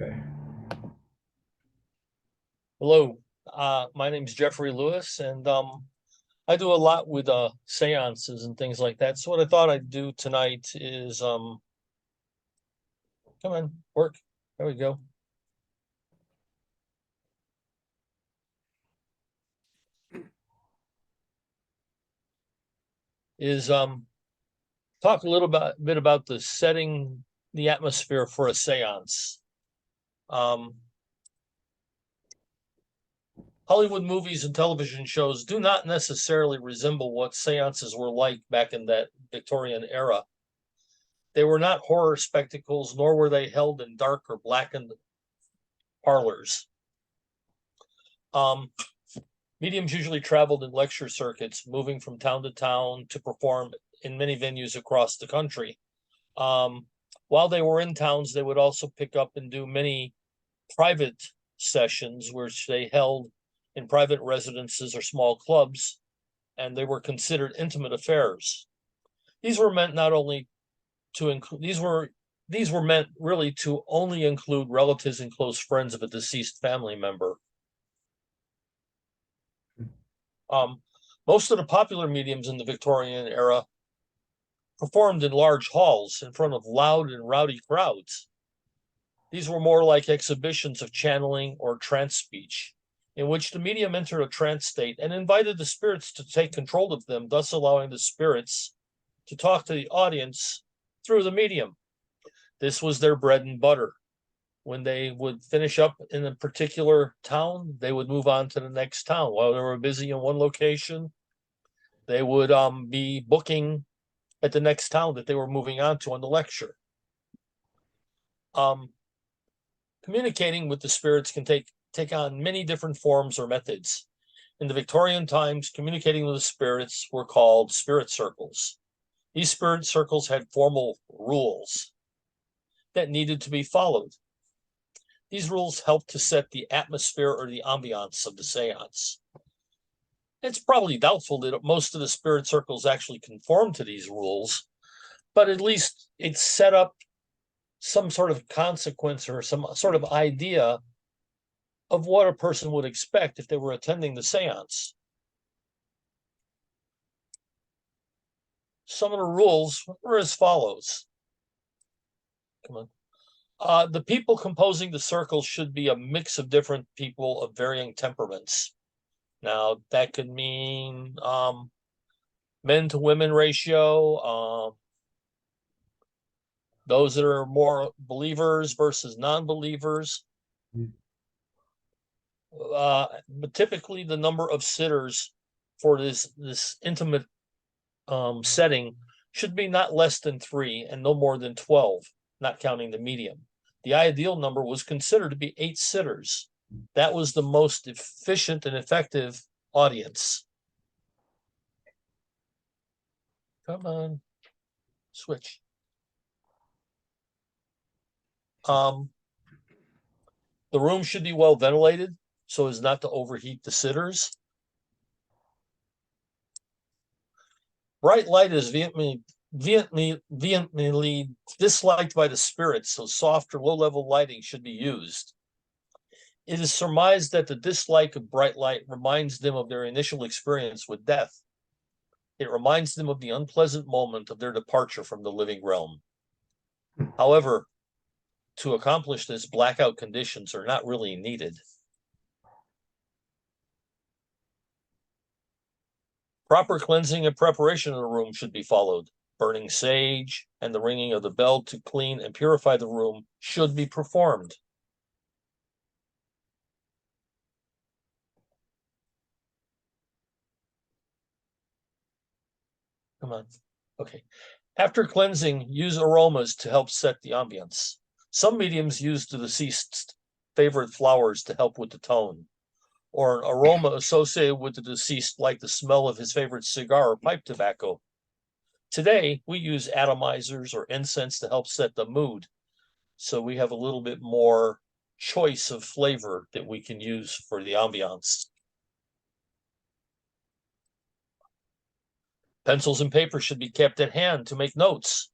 Okay. Hello, my name's Geofferey Llews, and I do a lot with seances and things like that. So what I thought I'd do tonight is come on, work. There we go. Is talk a little bit about the setting, the atmosphere for a seance. Hollywood movies and television shows do not necessarily resemble what seances were like back in that Victorian era. They were not horror spectacles, nor were they held in dark or blackened parlors. Um, Mediums usually traveled in lecture circuits, moving from town to town to perform in many venues across the country. Um, while they were in towns, they would also pick up and do many private sessions, which they held in private residences or small clubs, and they were considered intimate affairs. These were meant not only to include these were meant really to only include relatives and close friends of a deceased family member. Um, Most of the popular mediums in the Victorian era performed in large halls in front of loud and rowdy crowds. These were more like exhibitions of channeling or trance speech, in which the medium entered a trance state and invited the spirits to take control of them, thus allowing the spirits to talk to the audience through the medium. This was their bread and butter. When they would finish up in a particular town, they would move on to the next town. While they were busy in one location, they would be booking at the next town that they were moving on to on the lecture. Um, Communicating with the spirits can take on many different forms or methods. In the Victorian times, communicating with the spirits were called spirit circles. These spirit circles had formal rules that needed to be followed. These rules helped to set the atmosphere or the ambiance of the seance. It's probably doubtful that most of the spirit circles actually conform to these rules, but at least it set up some sort of consequence or some sort of idea of what a person would expect if they were attending the seance. Some of the rules were as follows. Come on. The people composing the circle should be a mix of different people of varying temperaments. Now, that could mean men to women ratio, those that are more believers versus non-believers. But typically the number of sitters for this intimate setting should be not less than 3 and no more than 12, not counting the medium. The ideal number was considered to be 8 sitters. That was the most efficient and effective audience. Come on, switch. The room should be well ventilated so as not to overheat the sitters. Bright light is vehemently disliked by the spirits, so soft or low-level lighting should be used. It is surmised that the dislike of bright light reminds them of their initial experience with death. It reminds them of the unpleasant moment of their departure from the living realm. However, to accomplish this, blackout conditions are not really needed. Proper cleansing and preparation of the room should be followed. Burning sage and the ringing of the bell to clean and purify the room should be performed. Come on. Okay. After cleansing, use aromas to help set the ambience. Some mediums use the deceased's favorite flowers to help with the tone, or an aroma associated with the deceased, like the smell of his favorite cigar or pipe tobacco. Today, we use atomizers or incense to help set the mood, so we have a little bit more choice of flavor that we can use for the ambiance. Pencils and paper should be kept at hand to make notes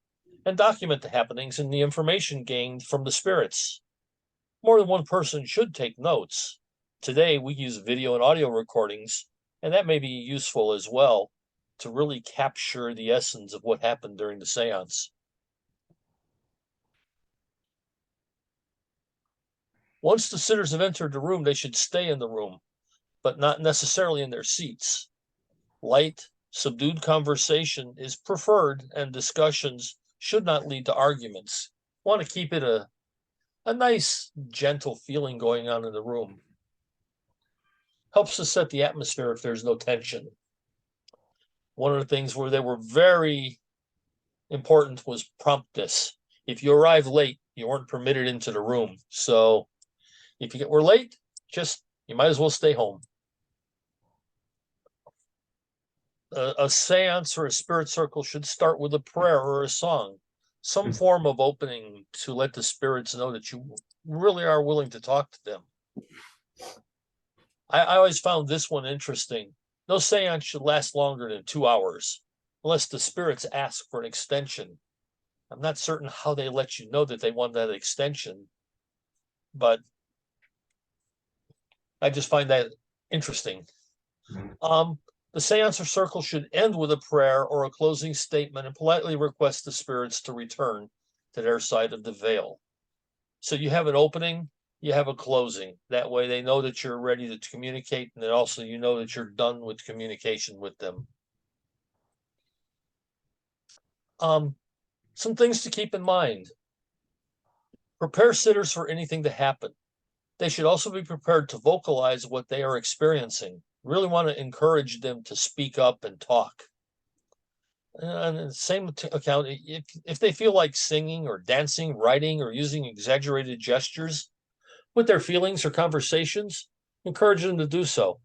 and document the happenings and the information gained from the spirits. more than one person should take notes. Today, we use video and audio recordings, and that may be useful as well to really capture the essence of what happened during the seance. Once the sitters have entered the room, they should stay in the room, but not necessarily in their seats. Light, subdued conversation is preferred, and discussions should not lead to arguments. Want to keep it a nice, gentle feeling going on in the room. Helps to set the atmosphere if there's no tension. One of the things where they were very important was promptness. If you arrive late, you weren't permitted into the room. So if you were late, you might as well stay home. A seance or a spirit circle should start with a prayer or a song, some form of opening to let the spirits know that you really are willing to talk to them. I always found this one interesting. No seance should last longer than 2 hours, unless the spirits ask for an extension. I'm not certain how they let you know that they want that extension, but I just find that interesting. The seance or circle should end with a prayer or a closing statement and politely request the spirits to return to their side of the veil. So you have an opening, you have a closing. That way they know that you're ready to communicate, and then also you know that you're done with communication with them. Some things to keep in mind. Prepare sitters for anything to happen. They should also be prepared to vocalize what they are experiencing. Really want to encourage them to speak up and talk. And the same account, if they feel like singing or dancing, writing, or using exaggerated gestures with their feelings or conversations, encourage them to do so.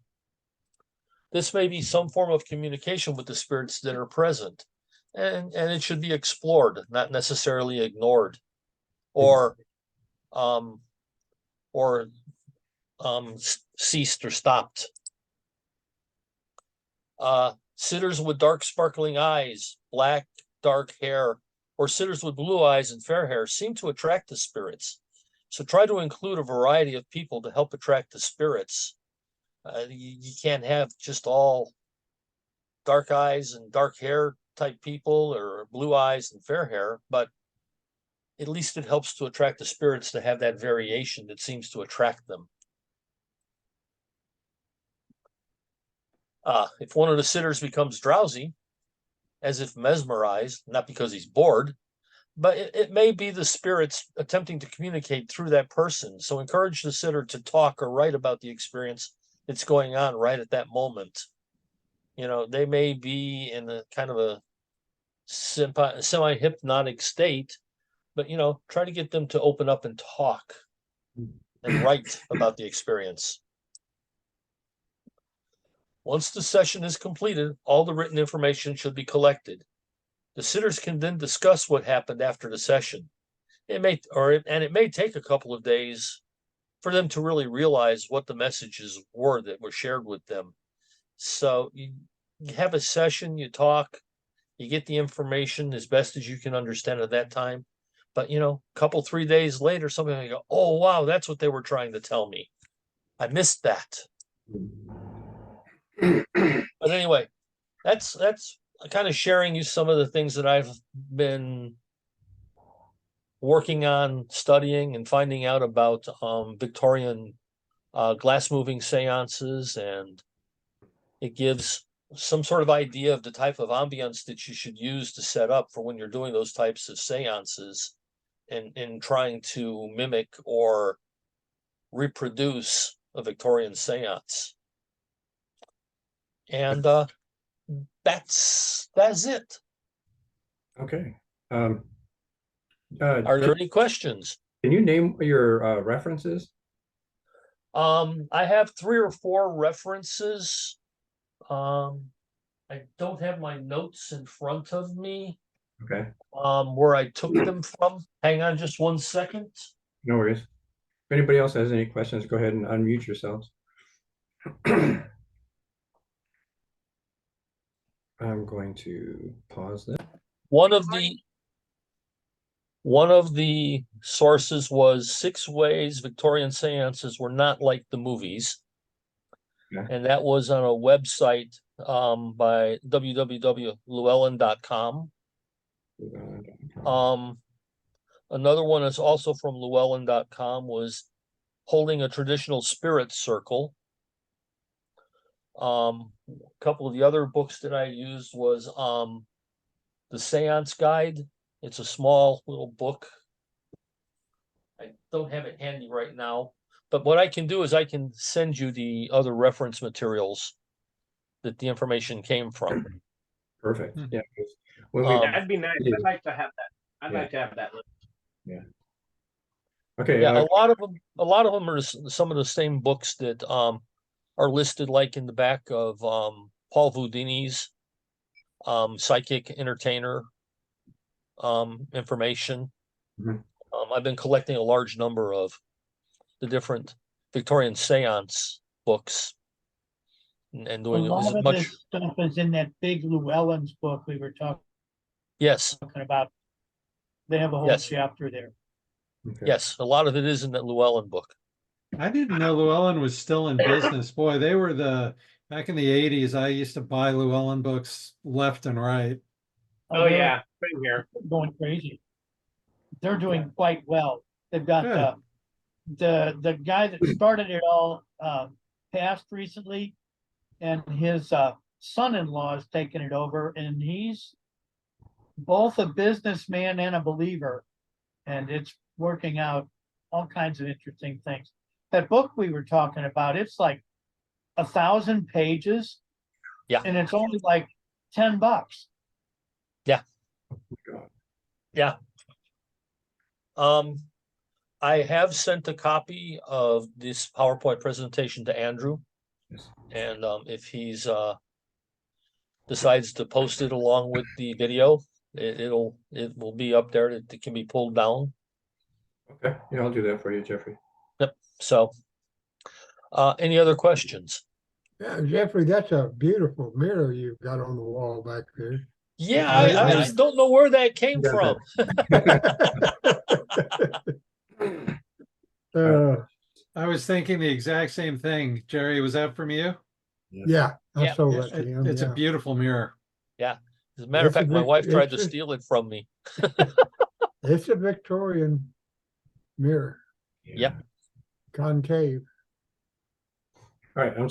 This may be some form of communication with the spirits that are present, and it should be explored, not necessarily ignored or ceased or stopped. Sitters with dark sparkling eyes, black, dark hair, or sitters with blue eyes and fair hair seem to attract the spirits. So try to include a variety of people to help attract the spirits. You can't have just all dark eyes and dark hair type people or blue eyes and fair hair, but at least it helps to attract the spirits to have that variation that seems to attract them. If one of the sitters becomes drowsy, as if mesmerized, not because he's bored, but it may be the spirits attempting to communicate through that person. So encourage the sitter to talk or write about the experience that's going on right at that moment. You know, they may be in a kind of a semi-hypnotic state, but, you know, try to get them to open up and talk and write about the experience. Once the session is completed, all the written information should be collected. The sitters can then discuss what happened after the session. It may take a couple of days for them to really realize what the messages were that were shared with them. So you have a session, you talk, you get the information as best as you can understand at that time. But, you know, a couple, 3 days later, somebody may go, oh, wow, that's what they were trying to tell me. I missed that. But anyway, that's kind of sharing you some of the things that I've been working on, studying, and finding out about Victorian glass moving seances, and it gives some sort of idea of the type of ambience that you should use to set up for when you're doing those types of seances and trying to mimic or reproduce a Victorian seance. And that's it. Okay. Are there any questions? Can you name your references? I have 3 or 4 references. I don't have my notes in front of me. Okay. Where I took them from. Hang on just 1 second. No worries. If anybody else has any questions, go ahead and unmute yourselves. I'm going to pause this. One of the One of the sources was 6 ways Victorian seances were not like the movies. Yeah. And that was on a website by www.llewellyn.com. Another one is also from llewellyn.com, was holding a traditional spirit circle. A couple of the other books that I used was the Seance Guide. It's a small little book. I don't have it handy right now, but what I can do is I can send you the other reference materials that the information came from. Perfect. Hmm. Yeah. 'Cause when we, That'd be nice. I'd like to have that. I'd Yeah. like to have that list. okay. Yeah, a lot of them are some of the same books that are listed, like in the back of Paul Voudini's psychic entertainer information. Mhm. I've been collecting a large number of the different Victorian seance books and A doing it lot as of much. this stuff is in that big Llewellyn's book we were talking Yes, about. They have a whole Yes. chapter there. Okay. yes, a lot of it is in that Llewellyn book. I didn't know Llewellyn was still in business. Boy, they were back in the 80s. I used to buy Llewellyn books left and right. Oh they're yeah, same here. going crazy. They're doing quite well. They've got Good. the guy that started it all passed recently, and his son-in-law has taken it over, and he's both a businessman and a believer, and it's working out all kinds of interesting things. That book we were talking about, it's like 1,000 pages. Yeah. And it's only like $10. God. Yeah. I have sent a copy of this PowerPoint presentation to Andrew, Yes. and if he's decides to post it along with the video, it will be up there. It can be pulled down. Okay. Yeah, I'll do that for you, Jeffrey. So, any other questions? Yeah, Jeffrey, that's a beautiful mirror you've got on the wall back there. Yeah, I- I don't know where that came Yeah. from. I was thinking the exact same thing. Jerry, was that from you? Yeah, I Yeah. sold that to him. It's a Yeah. beautiful mirror. As a matter of It's a fact, my Vic- wife tried to it's a- steal it from me. It's a Victorian mirror, Yep. concave. All right. I'm